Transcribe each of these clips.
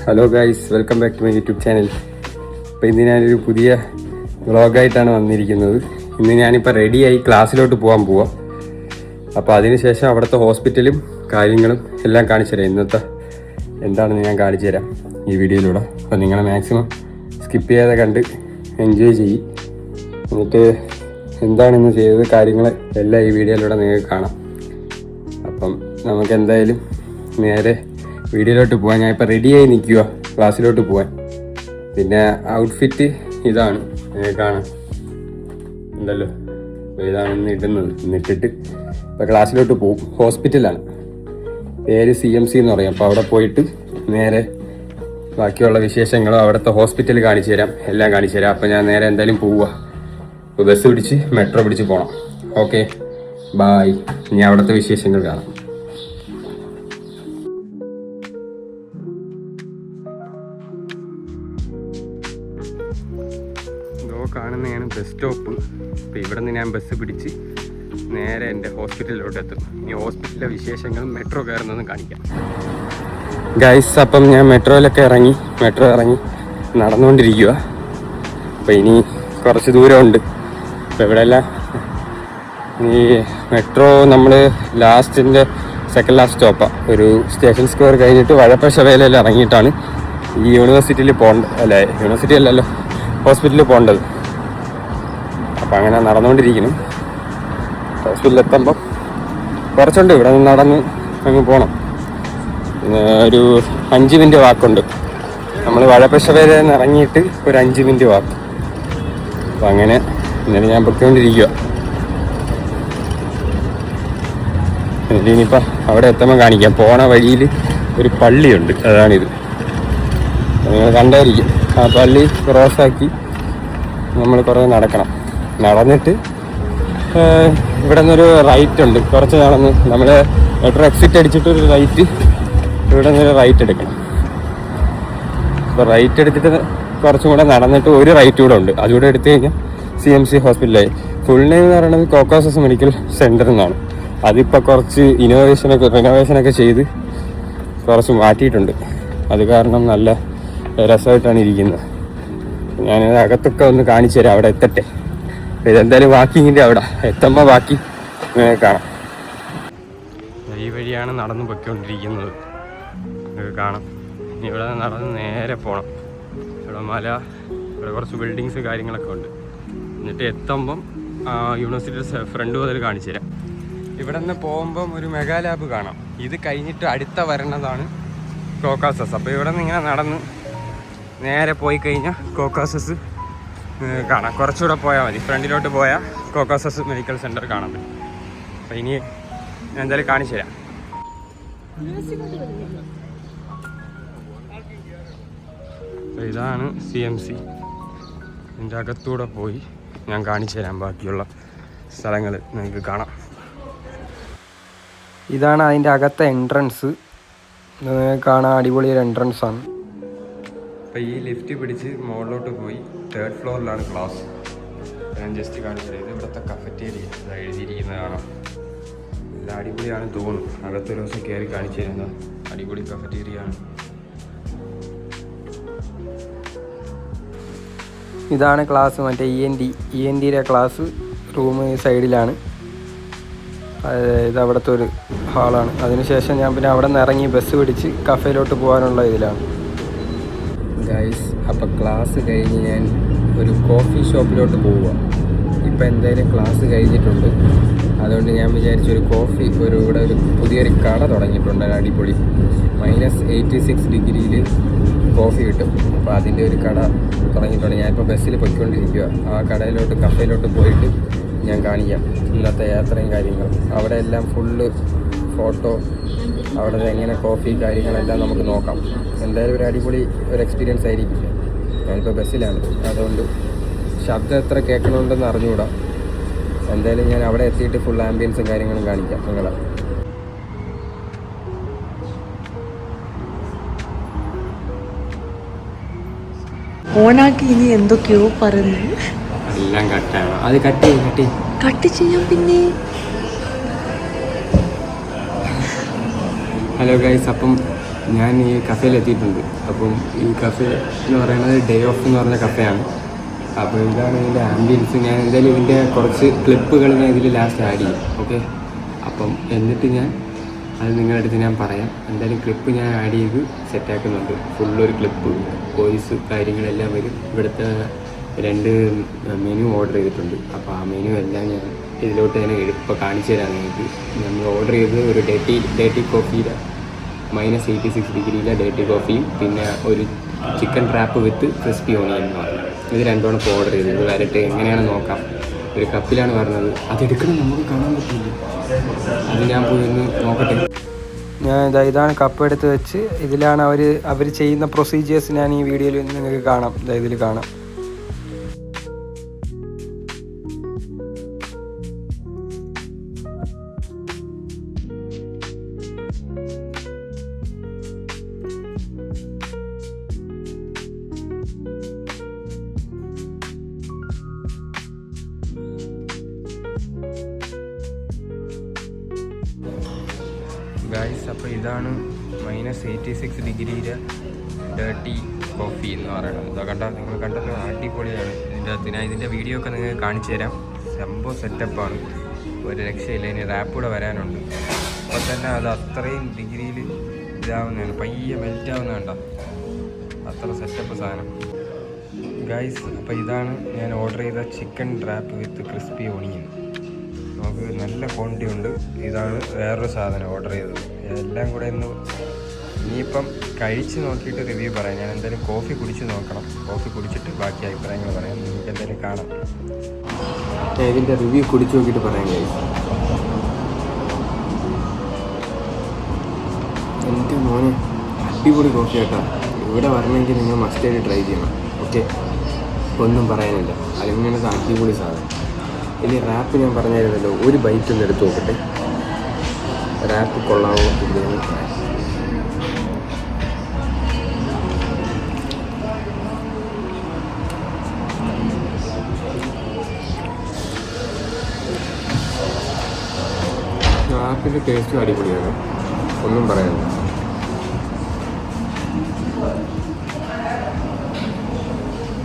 Hello guys, welcome back to my YouTube channel. അപ്പോൾ ഇന്ന് ഞാനൊരു പുതിയ വ്ളോഗായിട്ടാണ് വന്നിരിക്കുന്നത്. ഇന്ന് ഞാനിപ്പോൾ റെഡിയായി ക്ലാസ്സിലോട്ട് പോകാൻ പോവാം. അപ്പോൾ അതിനുശേഷം അവിടുത്തെ ഹോസ്പിറ്റലും കാര്യങ്ങളും എല്ലാം കാണിച്ചു തരാം. ഇന്നത്തെ എന്താണെന്ന് ഞാൻ കാണിച്ചു തരാം ഈ വീഡിയോയിലൂടെ. അപ്പോൾ നിങ്ങൾ മാക്സിമം സ്കിപ്പ് ചെയ്യാതെ കണ്ട് എൻജോയ് ചെയ്യും. എന്നിട്ട് എന്താണിന്ന് ചെയ്തത് കാര്യങ്ങൾ എല്ലാം ഈ വീഡിയോയിലൂടെ നിങ്ങൾക്ക് കാണാം. അപ്പം നമുക്ക് എന്തായാലും നേരെ വീഡിയോയിലോട്ട് പോകാൻ. ഞാൻ ഇപ്പോൾ റെഡിയായി നിൽക്കുക ക്ലാസ്സിലോട്ട് പോകാൻ. പിന്നെ ഔട്ട്ഫിറ്റ് ഇതാണ്, കാണാം ഉണ്ടല്ലോ. ഇതാണ് ഇന്ന് ഇടുന്നത്. ഇന്നിട്ടിട്ട് ഇപ്പോൾ ക്ലാസ്സിലോട്ട് പോകും. ഹോസ്പിറ്റലാണ്, പേര് CMC എന്ന് പറയും. അപ്പോൾ അവിടെ പോയിട്ട് നേരെ ബാക്കിയുള്ള വിശേഷങ്ങളും അവിടുത്തെ ഹോസ്പിറ്റൽ കാണിച്ചു തരാം, എല്ലാം കാണിച്ചു തരാം. അപ്പോൾ ഞാൻ നേരെ എന്തായാലും പോവുക. അപ്പോൾ ബസ് പിടിച്ച് മെട്രോ പിടിച്ച് പോകണം. Okay, bye. ഇനി അവിടുത്തെ വിശേഷങ്ങൾ കാണാം. കാണുന്നതാണ് ബസ് സ്റ്റോപ്പ്. അപ്പോൾ ഇവിടെ നിന്ന് ഞാൻ ബസ് പിടിച്ച് നേരെ എൻ്റെ ഹോസ്പിറ്റലിലോട്ട് എത്തും. ഈ ഹോസ്പിറ്റലിലെ വിശേഷങ്ങളും മെട്രോ കയറുന്നതും കാണിക്കാം ഗൈസ്. അപ്പം ഞാൻ മെട്രോ ഇറങ്ങി നടന്നുകൊണ്ടിരിക്കുക. അപ്പോൾ ഇനി കുറച്ച് ദൂരമുണ്ട്. അപ്പോൾ ഇവിടെയെല്ലാം ഈ മെട്രോ നമ്മൾ സെക്കൻഡ് ലാസ്റ്റ് സ്റ്റോപ്പാണ്. ഒരു സ്റ്റേഷൻ സ്ക്വയർ കഴിഞ്ഞിട്ട് വഴപ്പശവേലയിൽ ഇറങ്ങിയിട്ടാണ് ഈ യൂണിവേഴ്സിറ്റിയിൽ യൂണിവേഴ്സിറ്റി അല്ലല്ലോ, ഹോസ്പിറ്റലിൽ പോകേണ്ടത്. അപ്പം അങ്ങനെ നടന്നുകൊണ്ടിരിക്കുന്നു. ഹോസ്പിറ്റലിൽ എത്തുമ്പം കുറച്ചുണ്ട്, ഇവിടെ നിന്ന് നടന്ന് അങ്ങ് പോകണം. ഒരു 5 മിനിറ്റ് വാക്കുണ്ട്. നമ്മൾ വഴപ്പശവേലയിൽ നിന്ന് ഇറങ്ങിയിട്ട് ഒരു 5 മിനിറ്റ് വാക്ക്. അപ്പം അങ്ങനെ ഇന്നലെ ഞാൻ പൊയ്ക്കൊണ്ടിരിക്കുക. എന്നിട്ട് ഇനിയിപ്പോൾ അവിടെ എത്തുമ്പോൾ കാണിക്കാം. പോണ വഴിയിൽ ഒരു പള്ളിയുണ്ട്, അതാണിത്. നിങ്ങൾ കണ്ടായിരിക്കും. ആ പള്ളി ക്രോസാക്കി നമ്മൾ കുറേ നടന്നിട്ട് ഇവിടെ നിന്നൊരു റൈറ്റ് ഉണ്ട്. കുറച്ച് നടന്ന് നമ്മൾ മെട്രോ എക്സിറ്റ് അടിച്ചിട്ടൊരു റൈറ്റ്, ഇവിടെ നിന്നൊരു റൈറ്റ് എടുക്കണം. അപ്പോൾ റൈറ്റ് എടുത്തിട്ട് കുറച്ചും കൂടെ നടന്നിട്ട് ഒരു റൈറ്റ് കൂടെ ഉണ്ട്. അതുകൂടെ എടുത്തു കഴിഞ്ഞാൽ CMC ഹോസ്പിറ്റലായി. ഫുൾ നെയിം എന്ന് പറയുന്നത് കോക്കോസസ് മെഡിക്കൽ സെൻറ്റർ എന്നാണ്. അതിപ്പോൾ കുറച്ച് റിനോവേഷനൊക്കെ ചെയ്ത് കുറച്ച് മാറ്റിയിട്ടുണ്ട്. അത് കാരണം നല്ല രസമായിട്ടാണ് ഇരിക്കുന്നത്. ഞാനത് അകത്തൊക്കെ ഒന്ന് കാണിച്ചു തരാം, അവിടെ എത്തട്ടെ. ഇതെന്തായാലും വാക്കിങ്ങിൻ്റെ അവിടെ എത്തുമ്പോൾ ബാക്കി കാണാം. ഈ വഴിയാണ് നടന്ന് പൊയ്ക്കൊണ്ടിരിക്കുന്നത്, കാണാം. ഇനി ഇവിടെ നടന്ന് നേരെ പോകണം. ഇവിടെ മല, ഇവിടെ കുറച്ച് ബിൽഡിങ്സ് കാര്യങ്ങളൊക്കെ ഉണ്ട്. എന്നിട്ട് എത്തുമ്പം യൂണിവേഴ്സിറ്റിയുടെ ഫ്രണ്ട് മുതൽ കാണിച്ചു തരാം. ഇവിടെ നിന്ന് പോകുമ്പം ഒരു മെഗാ ലാബ് കാണാം. ഇത് കഴിഞ്ഞിട്ട് അടുത്ത വരണതാണ് കോക്കാസസ്. അപ്പോൾ ഇവിടെ നിന്ന് ഇങ്ങനെ നടന്ന് നേരെ പോയി കഴിഞ്ഞാൽ കോക്കാസസ് കാണാം. കുറച്ചുകൂടെ പോയാൽ മതി. ഫ്രണ്ടിലോട്ട് പോയാൽ കോക്കാസസ് മെഡിക്കൽ സെൻറ്റർ കാണാൻ പറ്റും. അപ്പോൾ ഇനി ഞാൻ എന്തായാലും കാണിച്ചു തരാം. അപ്പോൾ ഇതാണ് CMC. ഇതിൻ്റെ അകത്തൂടെ പോയി ഞാൻ കാണിച്ചു തരാം ബാക്കിയുള്ള സ്ഥലങ്ങൾ നിങ്ങൾക്ക് കാണാം. ഇതാണ് അതിൻ്റെ അകത്തെ എൻട്രൻസ്. കാണാൻ അടിപൊളിയൊരു എൻട്രൻസാണ്. അപ്പോൾ ഈ ലിഫ്റ്റ് പിടിച്ച് മുകളിലോട്ട് പോയി 3rd ഫ്ലോറിലാണ് ക്ലാസ്. ഞാൻ ജസ്റ്റ് കാണിച്ചത് ഇത് ഇവിടുത്തെ കഫറ്റേരിയ എഴുതിയിരിക്കുന്നത് കാണാം. എല്ലാം അടിപൊളിയാണെന്ന് തോന്നുന്നു. അകത്തൊരു ദിവസം കയറി കാണിച്ചു തരുന്ന അടിപൊളി കഫറ്റേരിയ ആണ്. ഇതാണ് ക്ലാസ്, മറ്റേ ENTയുടെ ക്ലാസ് റൂം സൈഡിലാണ്. ഇത് അവിടുത്തെ ഒരു ഹാളാണ്. അതിനുശേഷം ഞാൻ പിന്നെ അവിടെ നിന്ന് ഇറങ്ങി ബസ് പിടിച്ച് കഫേയിലോട്ട് പോകാനുള്ള ഇതിലാണ് ഗൈസ്. അപ്പോൾ ക്ലാസ് കഴിഞ്ഞ് ഞാൻ ഒരു കോഫി ഷോപ്പിലോട്ട് പോവുക. ഇപ്പോൾ എന്തായാലും ക്ലാസ് കഴിഞ്ഞിട്ടുണ്ട്. അതുകൊണ്ട് ഞാൻ വിചാരിച്ചൊരു കോഫി ഇവിടെ ഒരു പുതിയൊരു കട തുടങ്ങിയിട്ടുണ്ട്. അടിപൊളി -86 ഡിഗ്രിയിൽ കോഫി കിട്ടും. അപ്പോൾ അതിൻ്റെ ഒരു കട തുടങ്ങിയിട്ടുണ്ട്. ഞാനിപ്പോൾ ബസ്സിൽ പൊയ്ക്കൊണ്ടിരിക്കുക. ആ കഫേയിലോട്ട് പോയിട്ട് ഞാൻ കാണിക്കാം ഇന്നത്തെ യാത്രയും കാര്യങ്ങളും. അവിടെ എല്ലാം ഫുള്ള് ഫോട്ടോ, അവിടെ എങ്ങനെ കോഫി കാര്യങ്ങളെല്ലാം നമുക്ക് നോക്കാം. എന്തായാലും ഒരു അടിപൊളി ഒരു എക്സ്പീരിയൻസ് ആയിരിക്കില്ല. ഞാനിപ്പോൾ ബസ്സിലാണ്, അതുകൊണ്ട് ശബ്ദം എത്ര കേൾക്കണമെന്ന് അറിഞ്ഞുകൂടാ. എന്തായാലും ഞാൻ അവിടെ എത്തിയിട്ട് ഫുൾ ആംബിയൻസും കാര്യങ്ങളും കാണിക്കാം നിങ്ങളെ. ഓണാക്കി ഇനി എന്തൊക്കെയോ പറഞ്ഞു. എല്ലാം കട്ടാണ്. അത് കട്ട് ചെയ്യാം. പിന്നെ ഹലോ ഗൈസ്, അപ്പം ഞാൻ ഈ കഫേയിൽ എത്തിയിട്ടുണ്ട്. അപ്പം ഈ കഫേ എന്ന് പറയുന്നത് ഡേ ഓഫ് എന്ന് പറഞ്ഞ കഫേയാണ്. അപ്പോൾ ഇതാണ് ഇതിൻ്റെ ആംബിയൻസ്. ഞാൻ എന്തായാലും ഇതിൻ്റെ കുറച്ച് ക്ലിപ്പുകൾ ഞാൻ ഇതിൽ ലാസ്റ്റ് ആഡ് ചെയ്യും. ഓക്കെ, അപ്പം എന്നിട്ട് ഞാൻ അത് നിങ്ങളുടെ അടുത്ത് ഞാൻ പറയാം. എന്തായാലും ക്ലിപ്പ് ഞാൻ ആഡ് ചെയ്ത് സെറ്റാക്കുന്നുണ്ട്. ഫുള്ളൊരു ക്ലിപ്പ്, വോയിസ്, കാര്യങ്ങളെല്ലാം വരും. ഇവിടുത്തെ 2 മെനു ഓർഡർ ചെയ്തിട്ടുണ്ട്. അപ്പോൾ ആ മെനു എല്ലാം ഞാൻ ഇതിലോട്ട് തന്നെ ഇപ്പോൾ കാണിച്ചു തരാം നിങ്ങൾക്ക്. നമ്മൾ ഓർഡർ ചെയ്തത് ഒരു ഡേറ്റി കോഫിയുടെ -86 ഡിഗ്രിയിലെ ഡേറ്റി കോഫിയും പിന്നെ ഒരു ചിക്കൻ ട്രാപ്പ് വിത്ത് ക്രിസ്പി ഓണിയൻ എന്ന് പറഞ്ഞു. ഇത് രണ്ടുമാണ് ഇപ്പോൾ ഓർഡർ ചെയ്തത്. ഇത് വരട്ടെ, എങ്ങനെയാണ് നോക്കാം. ഒരു കപ്പിലാണ് പറഞ്ഞത്, അതെടുക്കണം, നമുക്ക് കാണാൻ പറ്റില്ല. അത് ഞാൻ പോയി ഒന്ന് നോക്കട്ടെ. ഞാൻ ഇതാണ് കപ്പ് എടുത്ത് വെച്ച് ഇതിലാണ് അവർ ചെയ്യുന്ന പ്രൊസീജിയേഴ്സ് ഞാൻ ഈ വീഡിയോയിൽ നിങ്ങൾക്ക് കാണാം. ഇതിൽ കാണാം. ഗൈസ്, അപ്പോൾ ഇതാണ് -86 ഡിഗ്രിയിലെ ഡേർട്ടി കോഫി എന്ന് പറയുന്നത്. ഇതാ നിങ്ങൾ കണ്ടല്ലോ, അടിപൊളിയാണ്. ഇതിൻ്റെ വീഡിയോ ഒക്കെ നിങ്ങൾക്ക് കാണിച്ചു തരാം. സംഭവം സെറ്റപ്പാണ്, ഒരു രക്ഷയില്ല. ഇനി റാപ്പ് കൂടെ വരാനുണ്ട്. അപ്പോൾ തന്നെ അത് അത്രയും ഡിഗ്രിയിൽ ഇതാവുന്നതാണ്, പയ്യെ മെൽറ്റ് ആവുന്നതുണ്ടോ, അത്ര സെറ്റപ്പ് സാധനം ഗൈസ്. അപ്പോൾ ഇതാണ് ഞാൻ ഓർഡർ ചെയ്ത ചിക്കൻ റാപ്പ് വിത്ത് ക്രിസ്പി ഓണിയൻ. നമുക്ക് നല്ല ക്വാണ്ടിറ്റി ഉണ്ട്. ഇതാണ് വേറൊരു സാധനം ഓർഡർ ചെയ്തത്. എല്ലാം കൂടെ ഇനിയിപ്പം കഴിച്ച് നോക്കിയിട്ട് റിവ്യൂ പറയാം. ഞാൻ എന്തായാലും കോഫി കുടിച്ച് നോക്കണം. കോഫി കുടിച്ചിട്ട് ബാക്കി അഭിപ്രായങ്ങൾ പറയാം. നിങ്ങൾക്ക് എന്തായാലും കാണാം. ഞാൻ ഇതിൻ്റെ റിവ്യൂ കുടിച്ച് നോക്കിയിട്ട് പറയാം ഗൈസ്. എൻ്റെ മോനെ അടിപൊളി കോഫി കേട്ടോ. ഇവിടെ വരണമെങ്കിൽ നിങ്ങൾ മസ്റ്റായിട്ട് ട്രൈ ചെയ്യണം. ഓക്കെ, ഒന്നും പറയാനില്ല. അതിങ്ങനത്തെ അടിപൊളി സാധനം. ഇനി റാപ്പ് ഞാൻ പറഞ്ഞായിരുന്നല്ലോ, ഒരു ബൈറ്റ് ഒന്ന് എടുത്ത് നോക്കട്ടെ. റാപ്പ് കൊള്ളാമോ ഇല്ലെന്ന്. റാപ്പിൻ്റെ ടേസ്റ്റും അടിപൊളിയാണ്, ഒന്നും പറയാനില്ല.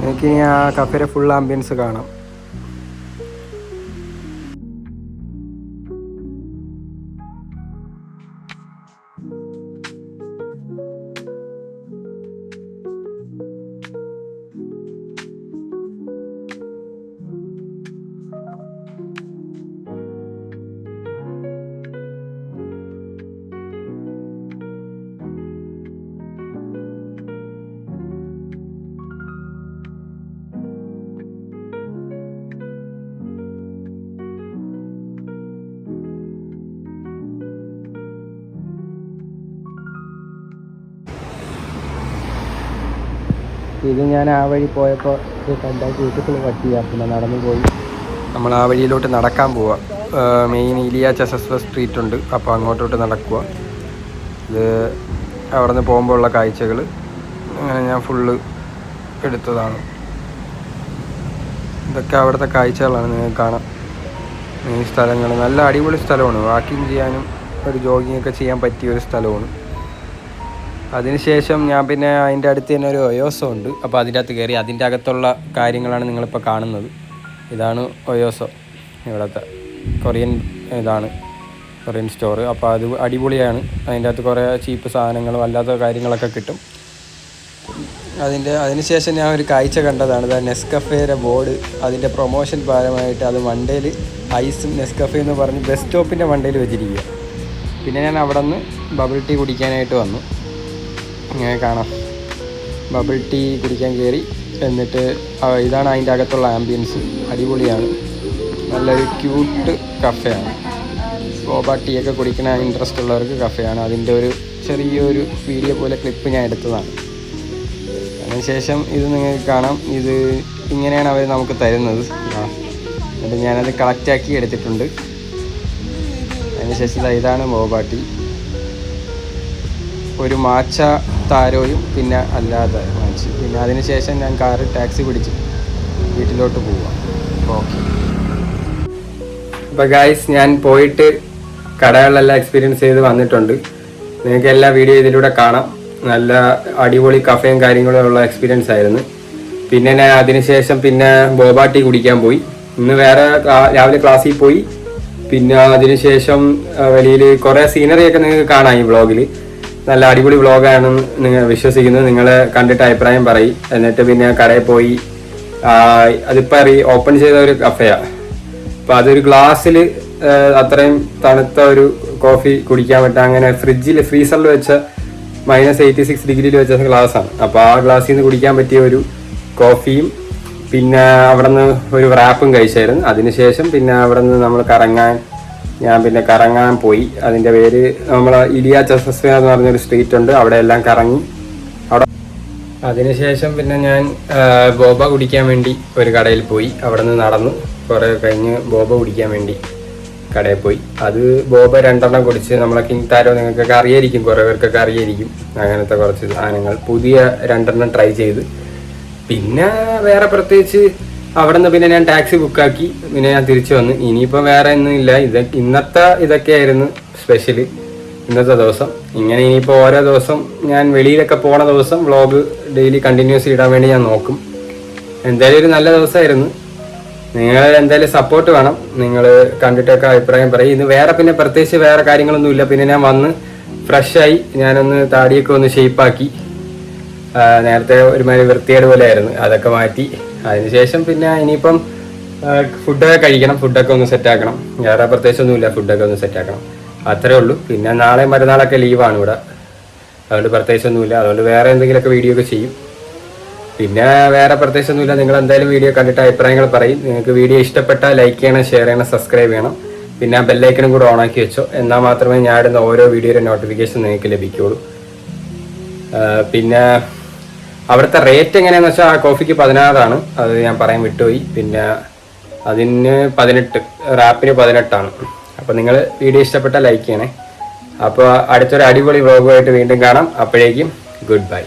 എനിക്കിനി ആ കഫേയുടെ ഫുൾ ആംബിയൻസ് കാണാം. ഇത് ഞാൻ ആ വഴി പോയപ്പോൾ ഇത് കണ്ടാൽ കൂട്ടത്തിൽ പറ്റിയാണ്. പിന്നെ നടന്നു പോയി നമ്മൾ ആ വഴിയിലോട്ട് നടക്കാൻ പോവുക. മെയിൻ ഇലിയ ചെസസ് സ്ട്രീറ്റ് ഉണ്ട്, അപ്പോൾ അങ്ങോട്ടോട്ട് നടക്കുക. ഇത് അവിടെ നിന്ന് പോകുമ്പോൾ ഉള്ള കാഴ്ചകൾ അങ്ങനെ ഞാൻ ഫുള്ള് എടുത്തതാണ്. ഇതൊക്കെ അവിടുത്തെ കാഴ്ചകളാണ്, നിങ്ങൾക്ക് കാണാം. ഈ സ്ഥലങ്ങൾ നല്ല അടിപൊളി സ്ഥലമാണ്. വാക്കിങ് ചെയ്യാനും ഒരു ജോഗിങ് ഒക്കെ ചെയ്യാൻ പറ്റിയ ഒരു സ്ഥലമാണ്. അതിനുശേഷം ഞാൻ പിന്നെ അതിൻ്റെ അടുത്ത് തന്നെ ഒരു ഒയോസോ ഉണ്ട്. അപ്പോൾ അതിൻ്റെ അകത്ത് കയറി അതിൻ്റെ അകത്തുള്ള കാര്യങ്ങളാണ് നിങ്ങളിപ്പോൾ കാണുന്നത്. ഇതാണ് ഒയോസോ, ഇവിടുത്തെ കൊറിയൻ സ്റ്റോറ്. അപ്പോൾ അത് അടിപൊളിയാണ്. അതിൻ്റെ അകത്ത് കുറേ ചീപ്പ് സാധനങ്ങളും അല്ലാത്ത കാര്യങ്ങളൊക്കെ കിട്ടും. അതിനുശേഷം ഞാൻ ഒരു കാഴ്ച കണ്ടതാണ്. നെസ്കഫേയുടെ ബോർഡ്, അതിൻ്റെ പ്രൊമോഷൻ ഭാഗമായിട്ട് അത് മണ്ടയിൽ ഐസും നെസ്കഫേ എന്ന് പറഞ്ഞ് ബസ് സ്റ്റോപ്പിൻ്റെ മണ്ടയിൽ വെച്ചിരിക്കുക. പിന്നെ ഞാൻ അവിടെ നിന്ന് ബബിൾ ടീ കുടിക്കാനായിട്ട് വന്നു. ഇങ്ങനെ കാണാം, ബബിൾ ടീ കുടിക്കാൻ കയറി. എന്നിട്ട് ഇതാണ് അതിൻ്റെ അകത്തുള്ള ആംബിയൻസ്, അടിപൊളിയാണ്. നല്ലൊരു ക്യൂട്ട് കഫേയാണ്. ബോബ ടീ ഒക്കെ കുടിക്കുന്ന ഇൻട്രസ്റ്റ് ഉള്ളവർക്ക് കഫേയാണ്. അതിൻ്റെ ഒരു ചെറിയൊരു വീഡിയോ പോലെ ക്ലിപ്പ് ഞാൻ എടുത്തതാണ്. അതിനുശേഷം ഇത് നിങ്ങൾക്ക് കാണാം. ഇത് ഇങ്ങനെയാണ് അവർ നമുക്ക് തരുന്നത്. എന്നിട്ട് ഞാനത് കളക്റ്റാക്കി എടുത്തിട്ടുണ്ട്. അതിനുശേഷം ഇതാണ് ബോബ ടീ. ഒരു മാച്ച താരോയും പിന്നെ അല്ലാതെ വാങ്ങിച്ച്. പിന്നെ അതിനുശേഷം ഞാൻ ടാക്സി പിടിച്ച് വീട്ടിലോട്ട് പോവാം. ഓക്കെ, അപ്പോൾ ഗായ്സ്, ഞാൻ പോയിട്ട് കടകളിലെല്ലാം എക്സ്പീരിയൻസ് ചെയ്ത് വന്നിട്ടുണ്ട്. നിങ്ങൾക്ക് എല്ലാ വീഡിയോ ഇതിലൂടെ കാണാം. നല്ല അടിപൊളി കഫയും കാര്യങ്ങളും ഉള്ള എക്സ്പീരിയൻസ് ആയിരുന്നു. പിന്നെ ഞാൻ അതിനുശേഷം പിന്നെ ബോബ ടീ കുടിക്കാൻ പോയി. ഇന്ന് വേറെ രാവിലെ ക്ലാസ്സിൽ പോയി. പിന്നെ അതിനുശേഷം വെളിയിൽ കുറേ സീനറിയൊക്കെ നിങ്ങൾക്ക് കാണാം ഈ വ്ളോഗിൽ. നല്ല അടിപൊളി വ്ളോഗാണെന്ന് നിങ്ങൾ വിശ്വസിക്കുന്നു. നിങ്ങൾ കണ്ടിട്ട് അഭിപ്രായം പറയും. എന്നിട്ട് പിന്നെ കടയിൽ പോയി. അതിപ്പോൾ ഓപ്പൺ ചെയ്ത ഒരു കഫയാണ്. അപ്പോൾ അതൊരു ഗ്ലാസ്സിൽ അത്രയും തണുത്ത ഒരു കോഫി കുടിക്കാൻ പറ്റുക. അങ്ങനെ ഫ്രീസറിൽ വെച്ച -86 ഡിഗ്രിയിൽ വെച്ച ഗ്ലാസ്സാണ്. അപ്പോൾ ആ ഗ്ലാസ്സിൽ നിന്ന് കുടിക്കാൻ പറ്റിയ ഒരു കോഫിയും പിന്നെ അവിടെ നിന്ന് ഒരു റാപ്പും കഴിച്ചായിരുന്നു. അതിനുശേഷം പിന്നെ അവിടെ നിന്ന് നമ്മൾ ഞാൻ പിന്നെ കറങ്ങാൻ പോയി. അതിൻ്റെ പേര് നമ്മൾ ഇലിയ ചസസ്വ എന്ന് പറഞ്ഞൊരു സ്ട്രീറ്റ് ഉണ്ട്, അവിടെ എല്ലാം കറങ്ങി. അവിടെ അതിനുശേഷം പിന്നെ ഞാൻ ബോബ കുടിക്കാൻ വേണ്ടി ഒരു കടയിൽ പോയി. അവിടെ നിന്ന് നടന്നു കുറേ കഴിഞ്ഞ് ബോബ കുടിക്കാൻ വേണ്ടി കടയിൽ പോയി. അത് ബോബ 2 എണ്ണം കുടിച്ച്. നമ്മളെ കിങ് താരോ നിങ്ങൾക്കൊക്കെ അറിയായിരിക്കും, കുറേ പേർക്കൊക്കെ അറിയായിരിക്കും. അങ്ങനത്തെ കുറച്ച് സാധനങ്ങൾ പുതിയ 2 എണ്ണം ട്രൈ ചെയ്ത്. പിന്നെ വേറെ പ്രത്യേകിച്ച് അവിടെ നിന്ന് പിന്നെ ഞാൻ ടാക്സി ബുക്കാക്കി. പിന്നെ ഞാൻ തിരിച്ചു വന്നു. ഇനിയിപ്പോൾ വേറെ ഒന്നും ഇല്ല. ഇന്നത്തെ ഇതൊക്കെയായിരുന്നു സ്പെഷ്യൽ ഇന്നത്തെ ദിവസം. ഇങ്ങനെ ഇനിയിപ്പോൾ ഓരോ ദിവസം ഞാൻ വെളിയിലൊക്കെ പോണ ദിവസം വ്ളോഗ് ഡെയിലി കണ്ടിന്യൂസ് ഇടാൻ വേണ്ടി ഞാൻ നോക്കും. എന്തായാലും ഒരു നല്ല ദിവസമായിരുന്നു. നിങ്ങൾ എന്തായാലും സപ്പോർട്ട് വേണം. നിങ്ങൾ കണ്ടിട്ടൊക്കെ അഭിപ്രായം പറയും. ഇന്ന് പിന്നെ പ്രത്യേകിച്ച് വേറെ കാര്യങ്ങളൊന്നുമില്ല. പിന്നെ ഞാൻ വന്ന് ഫ്രഷായി ഞാനൊന്ന് താടിയൊക്കെ ഒന്ന് ഷേപ്പാക്കി. നേരത്തെ ഒരുമാതിരി വൃത്തികേട് പോലെ ആയിരുന്നു, അതൊക്കെ മാറ്റി. അതിനുശേഷം പിന്നെ ഇനിയിപ്പം ഫുഡൊക്കെ കഴിക്കണം, ഫുഡൊക്കെ ഒന്ന് സെറ്റാക്കണം. വേറെ പ്രത്യേകിച്ചൊന്നുമില്ല, ഫുഡൊക്കെ ഒന്ന് സെറ്റാക്കണം, അത്രേ ഉള്ളൂ. പിന്നെ നാളെ മറ്റന്നാളൊക്കെ ലീവാണ് ഇവിടെ, അതുകൊണ്ട് പ്രത്യേകിച്ചൊന്നുമില്ല. അതുകൊണ്ട് വേറെ എന്തെങ്കിലുമൊക്കെ വീഡിയോ ഒക്കെ ചെയ്യും. പിന്നെ വേറെ പ്രത്യേകിച്ചൊന്നുമില്ല. നിങ്ങൾ എന്തായാലും വീഡിയോ കണ്ടിട്ട് അഭിപ്രായങ്ങൾ പറയും. നിങ്ങൾക്ക് വീഡിയോ ഇഷ്ടപ്പെട്ടാൽ ലൈക്ക് ചെയ്യണം, ഷെയർ ചെയ്യണം, സബ്സ്ക്രൈബ് ചെയ്യണം. പിന്നെ ആ ബെല്ലൈക്കനും കൂടെ ഓണാക്കി വെച്ചോ. എന്നാൽ മാത്രമേ ഞാൻ ഇടുന്ന ഓരോ വീഡിയോയുടെ നോട്ടിഫിക്കേഷൻ നിങ്ങൾക്ക് ലഭിക്കുകയുള്ളൂ. പിന്നെ അവിടുത്തെ റേറ്റ് എങ്ങനെയാണെന്ന് വെച്ചാൽ ആ കോഫിക്ക് 16 അത് ഞാൻ പറയാൻ വിട്ടുപോയി. പിന്നെ അതിന് 18, റാപ്പിന് 18. അപ്പോൾ നിങ്ങൾ വീഡിയോ ഇഷ്ടപ്പെട്ടാൽ ലൈക്ക് ചെയ്യണേ. അപ്പോൾ അടുത്തൊരു അടിപൊളി വ്ളോഗുമായിട്ട് വീണ്ടും കാണാം. അപ്പോഴേക്കും ഗുഡ് ബൈ.